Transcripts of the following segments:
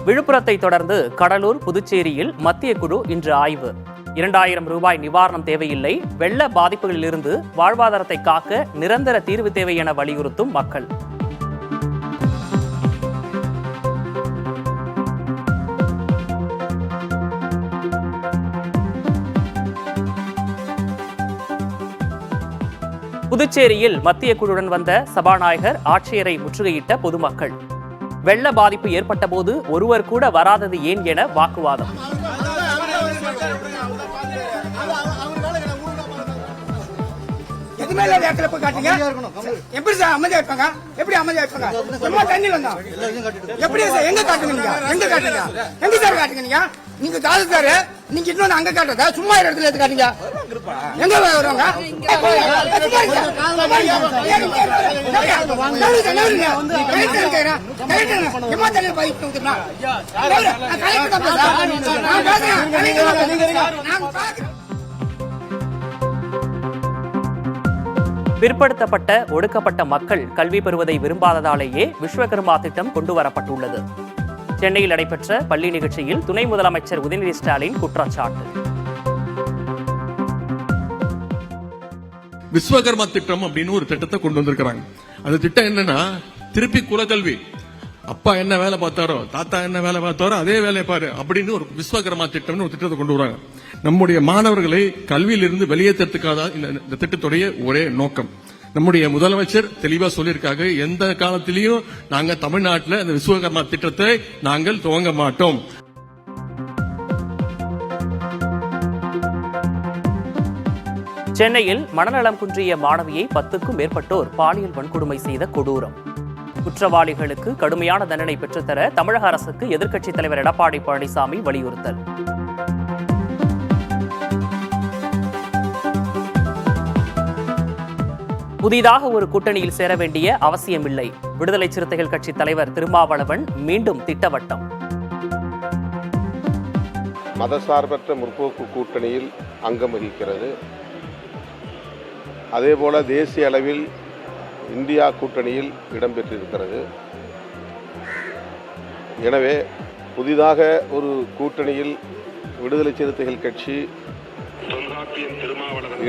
விழுப்புரத்தை தொடர்ந்து கடலூர், புதுச்சேரியில் மத்திய குழு இன்று ஆய்வு. 2000 ரூபாய் நிவாரணம் தேவையில்லை, வெள்ள பாதிப்புகளிலிருந்து வாழ்வாதாரத்தை காக்க நிரந்தர தீர்வு தேவை என வலியுறுத்தும் மக்கள். புதுச்சேரியில் மத்திய குழுவுடன் வந்த சபாநாயகர், ஆட்சியரை முற்றுகையிட்ட பொதுமக்கள். வெள்ள பாதிப்பு ஏற்பட்ட போது ஒருவர் கூட வராதது ஏன் என வாக்குவாதம். நீங்க காசுக்காரு, நீங்க இன்னொன்னு அங்க காட்டுறதா? சும்மா இடத்துல எடுத்து காட்டுங்க. எங்க வருவாங்க? பிற்படுத்தப்பட்ட, ஒடுக்கப்பட்ட மக்கள் கல்வி பெறுவதை விரும்பாததாலேயே விஸ்வகர்மா திட்டம் கொண்டுவரப்பட்டுள்ளது. சென்னையில் நடைபெற்ற பள்ளி நிகழ்ச்சியில் துணை முதலமைச்சர் உதயநிதி ஸ்டாலின் குற்றச்சாட்டு. விஸ்வகர்மா திட்டம் அப்படின்னு ஒரு திட்டத்தை கொண்டு வந்திருக்கிறாங்க. அந்த திட்டம் என்னன்னா, திருப்பி குலக்கல்வி. அப்பா என்ன வேலை பார்த்தாரோ, தாத்தா என்ன வேலை பார்த்தாரோ அதே வேலையை பாரு அப்படின்னு ஒரு விஸ்வகர்மா திட்டம்னு ஒரு திட்டத்தை கொண்டு வராங்க. நம்முடைய மாணவர்களை கல்வியிலிருந்து வெளியேற்றத்துக்காக இந்த திட்டத்துடைய ஒரே நோக்கம். நம்முடைய முதலமைச்சர் தெளிவா சொல்லியிருக்காங்க, எந்த காலத்திலையும் நாங்க தமிழ்நாட்டில் இந்த விஸ்வகர்மா திட்டத்தை நாங்கள் துவங்க மாட்டோம். சென்னையில் மனநலம் குன்றிய மாணவியை 10க்கும் மேற்பட்டோர் பாலியல் வன்கொடுமை செய்த கொடூரம். குற்றவாளிகளுக்கு கடுமையான தண்டனை பெற்றுத்தர தமிழக அரசுக்கு எதிர்க்கட்சித் தலைவர் எடப்பாடி பழனிசாமி வலியுறுத்தல். புதிதாக ஒரு கூட்டணியில் சேர வேண்டிய அவசியமில்லை. விடுதலை சிறுத்தைகள் கட்சி தலைவர் திருமாவளவன் மீண்டும் திட்டவட்டம். மதசார்பற்ற முற்போக்கு கூட்டணியில் அங்கம் வகிக்கிறது. அதேபோல தேசிய அளவில் இந்தியா கூட்டணியில் இடம்பெற்றிருக்கிறது. எனவே புதிதாக ஒரு கூட்டணியில் விடுதலை சிறுத்தைகள் கட்சி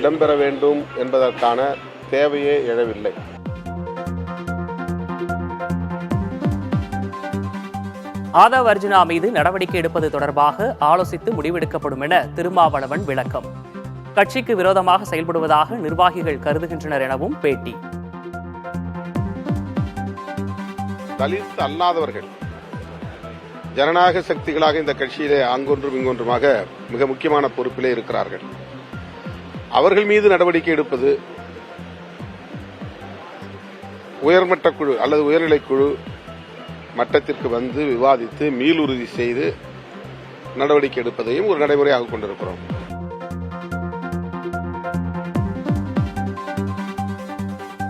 இடம்பெற வேண்டும் என்பதற்கான தேவையே எழவில்லை. ஆதவ் அர்ஜுனா மீது நடவடிக்கை எடுப்பது தொடர்பாக ஆலோசித்து முடிவெடுக்கப்படும் என திருமாவளவன் விளக்கம். கட்சிக்கு விரோதமாக செயல்படுவதாக நிர்வாகிகள் கருதுகின்றனர் எனவும் பேட்டி. தலித் அல்லாதவர்கள் ஜனநாயக சக்திகளாக இந்த கட்சியிலே அங்கொன்றும் இங்கொன்றுமாக மிக முக்கியமான பொறுப்பிலே இருக்கிறார்கள். அவர்கள் மீது நடவடிக்கை எடுப்பது உயர்மட்ட குழு அல்லது உயர்நிலைக்குழு மட்டத்திற்கு வந்து விவாதித்து மீளுறுதி செய்து நடவடிக்கை எடுப்பதையும் ஒரு நடைமுறையாக கொண்டிருக்கிறோம்.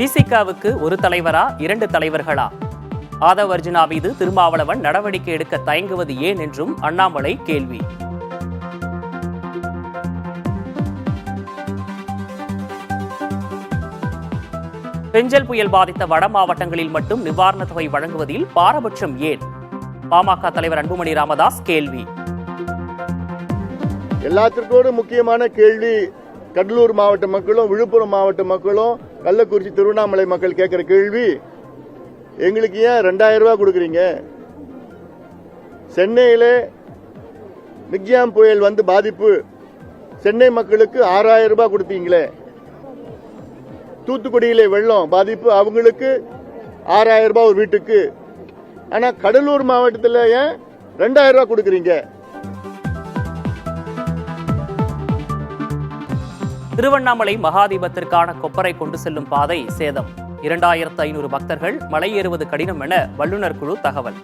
விசிகாவுக்கு ஒரு தலைவரா, 2 தலைவர்களா? ஆதவ் அர்ஜுனா மீது திருமாவளவன் நடவடிக்கை எடுக்க தயங்குவது ஏன் என்றும் அண்ணாமலை கேள்வி. பெஞ்சல் புயல் பாதித்த வட மாவட்டங்களில் மட்டும் நிவாரணத் தொகை வழங்குவதில் பாரபட்சம் ஏன்? பாமக தலைவர் அன்புமணி ராமதாஸ் கேள்வி. எல்லாத்திற்கோடு முக்கியமான கேள்வி கடலூர் மாவட்ட மக்களும், விழுப்புரம் மாவட்ட மக்களும், கள்ளக்குறிச்சி, திருவண்ணாமலை மக்கள் கேட்கிற கேள்வி, எங்களுக்கு ஏன் 2000 ரூபாய் கொடுக்குறீங்க? சென்னையிலே மிக்ஜாம் புயல் வந்து பாதிப்பு, சென்னை மக்களுக்கு 6000 ரூபாய் கொடுத்தீங்களே. தூத்துக்குடியிலே வெள்ளம் பாதிப்பு, அவங்களுக்கு 6000 ரூபாய் ஒரு வீட்டுக்கு. ஆனா கடலூர் மாவட்டத்தில் ஏன் 2000 ரூபாய் கொடுக்குறீங்க? திருவண்ணாமலை மகாதீபத்திற்கான கொப்பரை கொண்டு செல்லும் பாதை சேதம். 2500 பக்தர்கள் மலை ஏறுவது கடினம் என வல்லுநர் குழு தகவல்.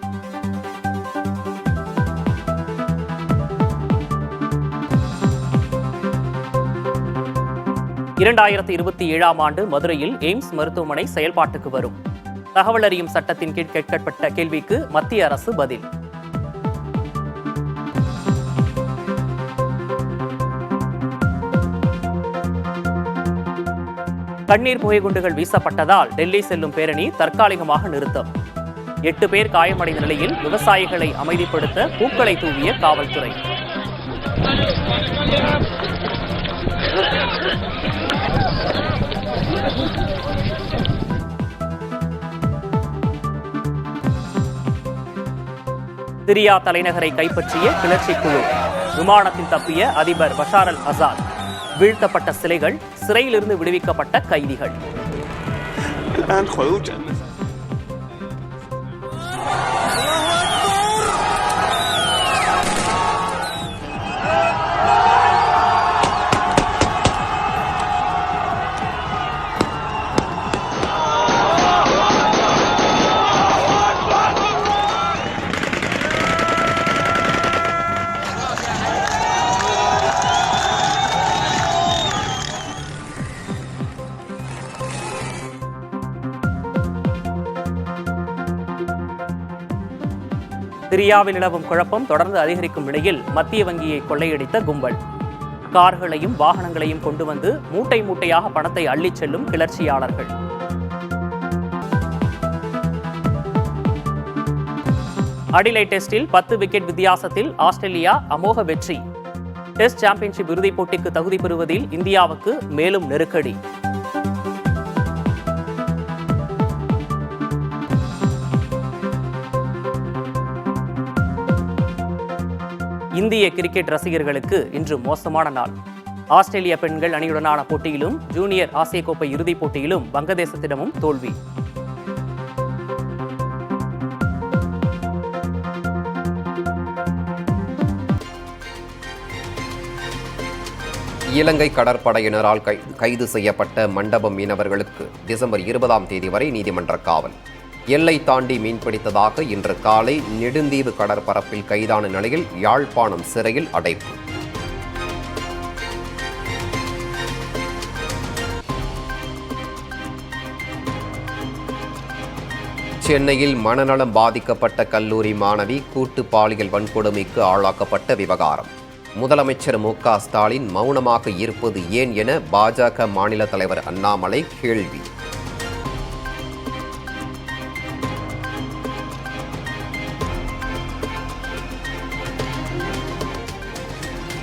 ஆண்டு மதுரையில் எய்ம்ஸ் மருத்துவமனை செயல்பாட்டுக்கு வரும். தகவல் அறியும் சட்டத்தின் கீழ் கேட்கப்பட்ட கேள்விக்கு மத்திய அரசு பதில். கண்ணீர் புகைக்குண்டுகள் வீசப்பட்டதால் டெல்லி செல்லும் பேரணி தற்காலிகமாக நிறுத்தம். 8 பேர் காயமடைந்த நிலையில் விவசாயிகளை அமைதிப்படுத்த பூக்களை தூவிய காவல்துறை. சிரியா தலைநகரை கைப்பற்றிய கிளர்ச்சி குழு. விமானத்தில் தப்பிய அதிபர் பஷார் அல் அசாத். வீழ்த்தப்பட்ட சிலைகள், சிறையிலிருந்து விடுவிக்கப்பட்ட கைதிகள். சிரியாவில் நிலவும் குழப்பம் தொடர்ந்து அதிகரிக்கும் நிலையில் மத்திய வங்கியை கொள்ளையடித்த கும்பல். கார்களையும் வாகனங்களையும் கொண்டு வந்து மூட்டை மூட்டையாக பணத்தை அள்ளிச் செல்லும் கிளர்ச்சியாளர்கள். அடிலைட் டெஸ்டில் 10 விக்கெட் வித்தியாசத்தில் ஆஸ்திரேலியா அமோக வெற்றி. டெஸ்ட் சாம்பியன்ஷிப் இறுதிப் போட்டிக்கு தகுதி பெறுவதில் இந்தியாவுக்கு மேலும் நெருக்கடி. இந்திய கிரிக்கெட் ரசிகர்களுக்கு இன்று மோசமான நாள். ஆஸ்திரேலிய பெண்கள் அணியுடனான போட்டியிலும் ஜூனியர் ஆசிய கோப்பை இறுதிப் போட்டியிலும் வங்கதேசத்திடமும் தோல்வி. இலங்கை கடற்படையினரால் கைது செய்யப்பட்ட மண்டபம் மீனவர்களுக்கு டிசம்பர் 20ஆம் தேதி வரை நீதிமன்ற காவல். எல்லை தாண்டி மீன்பிடித்ததாக இன்று காலை நெடுந்தீவு கடற்பரப்பில் கைதான நிலையில் யாழ்ப்பாணம் சிறையில் அடைப்பு. சென்னையில் மனநலம் பாதிக்கப்பட்ட கல்லூரி மாணவி கூட்டு பாலியல் வன்கொடுமைக்கு ஆளாக்கப்பட்ட விவகாரம். முதலமைச்சர் மு.க. ஸ்டாலின் மௌனமாக இருப்பது ஏன் என பாஜக மாநில தலைவர் அண்ணாமலை கேள்வி.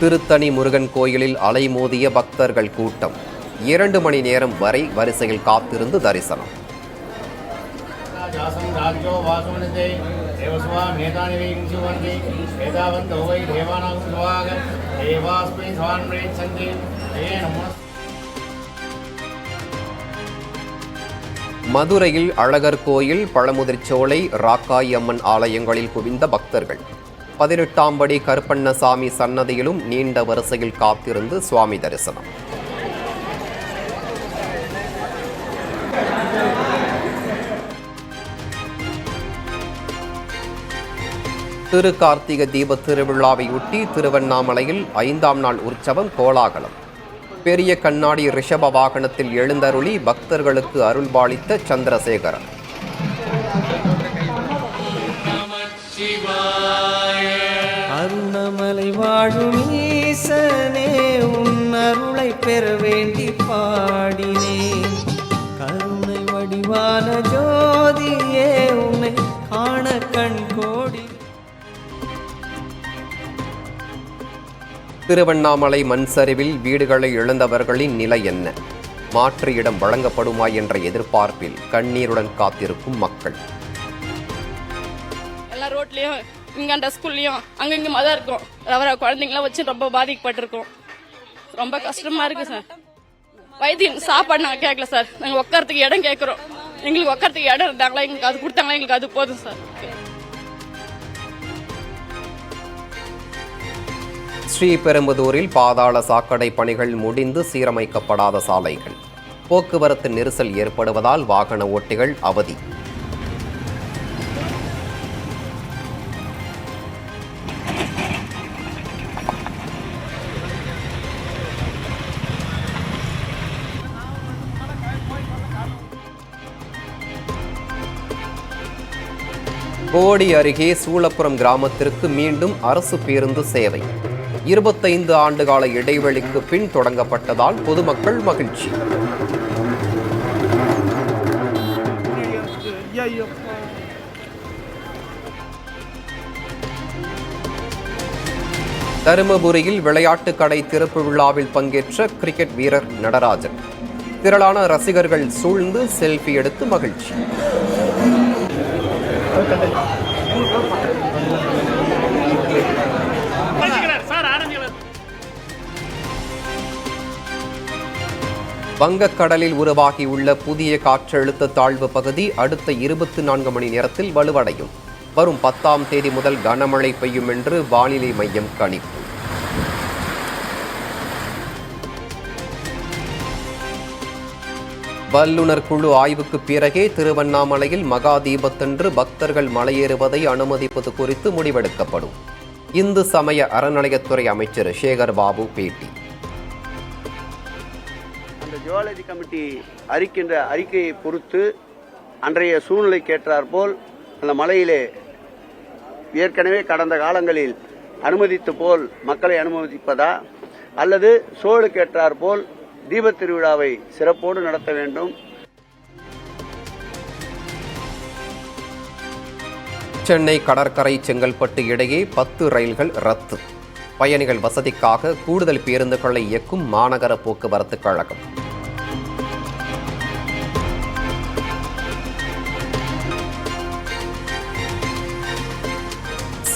திருத்தணி முருகன் கோயிலில் அலைமோதிய பக்தர்கள் கூட்டம். 2 மணி நேரம் வரை வரிசையில் காத்திருந்து தரிசனம். மதுரையில் அழகர் கோயில், பழமுதிர்ச்சோலை, ராக்காய் அம்மன் ஆலயங்களில் குவிந்த பக்தர்கள். 18ஆம் படி கருப்பண்ணசாமி சன்னதியிலும் நீண்ட வரிசையில் காத்திருந்து சுவாமி தரிசனம். திரு கார்த்திகை தீப திருவிழாவையொட்டி திருவண்ணாமலையில் 5ஆம் நாள் உற்சவம் கோலாகலம். பெரிய கண்ணாடி ரிஷப வாகனத்தில் எழுந்தருளி பக்தர்களுக்கு அருள்பாலித்த சந்திரசேகரன். அருணமலை வாழும் ஈசனே, உன் அருளை பெற வேண்டி பாடினேன். கருணை வடிவான ஜோதியே, உன்னை காண கண் கோடி. திருவண்ணாமலை மண் சரிவில் வீடுகளை இழந்தவர்களின் நிலை என்ன? மாற்று இடம் வழங்கப்படுமா என்ற எதிர்பார்ப்பில் கண்ணீருடன் காத்திருக்கும் மக்கள். எல்லா ரோட்லயும் இங்கண்ட ஸ்கூல்லையும் அங்கங்க தான் இருக்கும். குழந்தைங்களாம் வச்சு ரொம்ப பாதிக்கப்பட்டிருக்கோம். ரொம்ப கஷ்டமா இருக்கு சார். வைத்தியம் சாப்பாடு நாங்கள் கேட்கல சார். நாங்கள் உட்காரத்துக்கு இடம் கேட்குறோம். எங்களுக்கு உட்காரத்துக்கு இடம் இருந்தாங்களா, எங்களுக்கு அது கொடுத்தாங்களா, எங்களுக்கு அது போதும் சார். ஸ்ரீபெரும்புதூரில் பாதாள சாக்கடை பணிகள் முடிந்து சீரமைக்கப்படாத சாலைகள். போக்குவரத்து நெரிசல் ஏற்படுவதால் வாகன ஓட்டிகள் அவதி. போடி அருகே சூளப்புரம் கிராமத்திற்கு மீண்டும் அரசு பேருந்து சேவை. 25 ஆண்டுகால இடைவெளிக்கு பின் தொடங்கப்பட்டதால் பொதுமக்கள் மகிழ்ச்சி. தருமபுரியில் விளையாட்டு கடை திறப்பு விழாவில் பங்கேற்ற கிரிக்கெட் வீரர் நடராஜன். திரளான ரசிகர்கள் சூழ்ந்து செல்ஃபி எடுத்து மகிழ்ச்சி. வங்கக்கடலில் உருவாகியுள்ள புதிய காற்றழுத்த தாழ்வு பகுதி அடுத்த 24 மணி நேரத்தில் வலுவடையும். வரும் 10ஆம் தேதி முதல் கனமழை பெய்யும் என்று வானிலை மையம் கணிப்பு. வல்லுநர் குழு ஆய்வுக்கு பிறகே திருவண்ணாமலையில் மகா தீபத்தன்று பக்தர்கள் மலையேறுவதை அனுமதிப்பது குறித்து முடிவெடுக்கப்படும். இந்து சமய அறநிலையத்துறை அமைச்சர் சேகர் பாபு பேட்டி. அந்த ஜுவாலஜி கமிட்டி அறிக்கின்ற அறிக்கையை பொறுத்து அன்றைய சூழ்நிலைக்கு ஏற்றாற்போல் அந்த மலையிலே ஏற்கனவே கடந்த காலங்களில் அனுமதித்து போல் மக்களை அனுமதிப்பதா அல்லது சூழலுக்கு ஏற்றாற்போல் தீபத் திருவிழாவை சிறப்போடு நடத்த வேண்டும். சென்னை கடற்கரை செங்கல்பட்டு இடையே 10 ரயில்கள் ரத்து. பயணிகள் வசதிக்காக கூடுதல் பேருந்துகளை இயக்கும் மாநகர போக்குவரத்து கழகம்.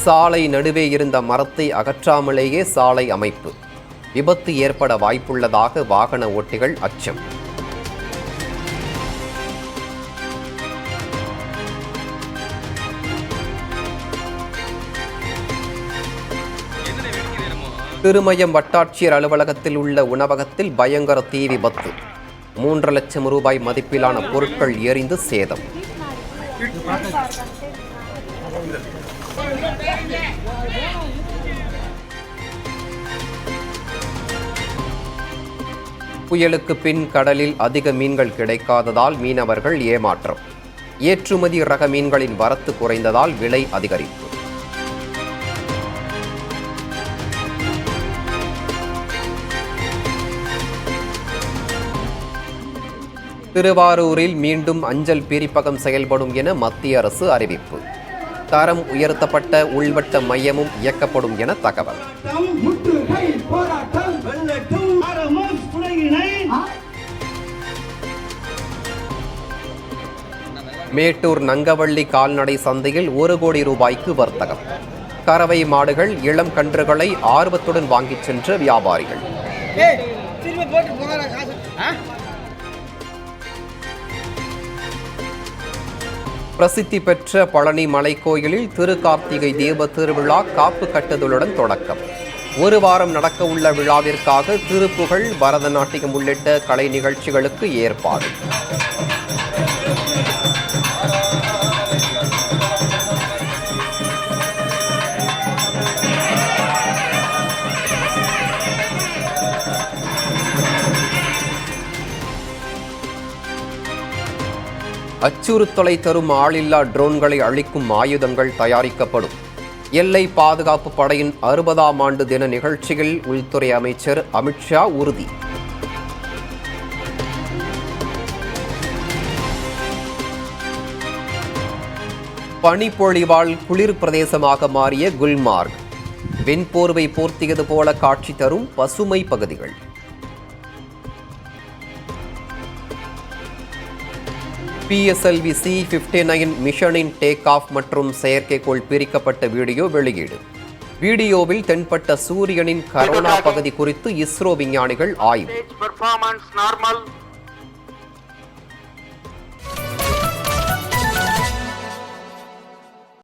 சாலை நடுவே இருந்த மரத்தை அகற்றாமலேயே சாலை அமைப்பு. விபத்து ஏற்பட வாய்ப்புள்ளதாக வாகன ஓட்டிகள் அச்சம். திருமயம் வட்டாட்சியர் அலுவலகத்தில் உள்ள உணவகத்தில் பயங்கர தீ விபத்து. 3 லட்சம் ரூபாய் மதிப்பிலான பொருட்கள் எரிந்து சேதம். புயலுக்கு பின் கடலில் அதிக மீன்கள் கிடைக்காததால் மீனவர்கள் ஏமாற்றம். ஏற்றுமதி ரக மீன்களின் வரத்து குறைந்ததால் விலை அதிகரிப்பு. திருவாரூரில் மீண்டும் அஞ்சல் பிரிப்பகம் செயல்படும் என மத்திய அரசு அறிவிப்பு. தரம் உயர்த்தப்பட்ட உள்வட்ட மையமும் இயக்கப்படும் என தகவல். மேட்டூர் நங்கவள்ளி கால்நடை சந்தையில் 1 கோடி ரூபாய்க்கு வர்த்தகம். கறவை மாடுகள் இளம் கன்றுகளை ஆர்வத்துடன் வாங்கிச் சென்ற வியாபாரிகள். பிரசித்தி பெற்ற பழனி மலைக்கோயிலில் திருக்கார்த்திகை தீப திருவிழா காப்பு கட்டுதலுடன் தொடக்கம். 1 வாரம் நடக்க உள்ள விழாவிற்காக திருப்புகழ், பரதநாட்டியம் உள்ளிட்ட கலை நிகழ்ச்சிகளுக்கு ஏற்பாடு. அச்சுறுத்தலை தரும் ஆளில்லா ட்ரோன்களை அழிக்கும் ஆயுதங்கள் தயாரிக்கப்படும். எல்லை பாதுகாப்பு படையின் 60ஆம் ஆண்டு தின நிகழ்ச்சியில் உள்துறை அமைச்சர் அமித்ஷா உறுதி. பனிப்பொழிவால் குளிர் பிரதேசமாக மாறிய குல்மார்க். வெண்போர்வை போர்த்தியது போல காட்சி தரும் பசுமை பகுதிகள். PSLV C-59 மிஷனின் டேக் ஆஃப் மற்றும் செயற்கைக்கோள் பிரிக்கப்பட்ட வீடியோ வெளியீடு. வீடியோவில் தென்பட்ட சூரியனின் கரோனா பகுதி குறித்து இஸ்ரோ விஞ்ஞானிகள் ஆய்வு.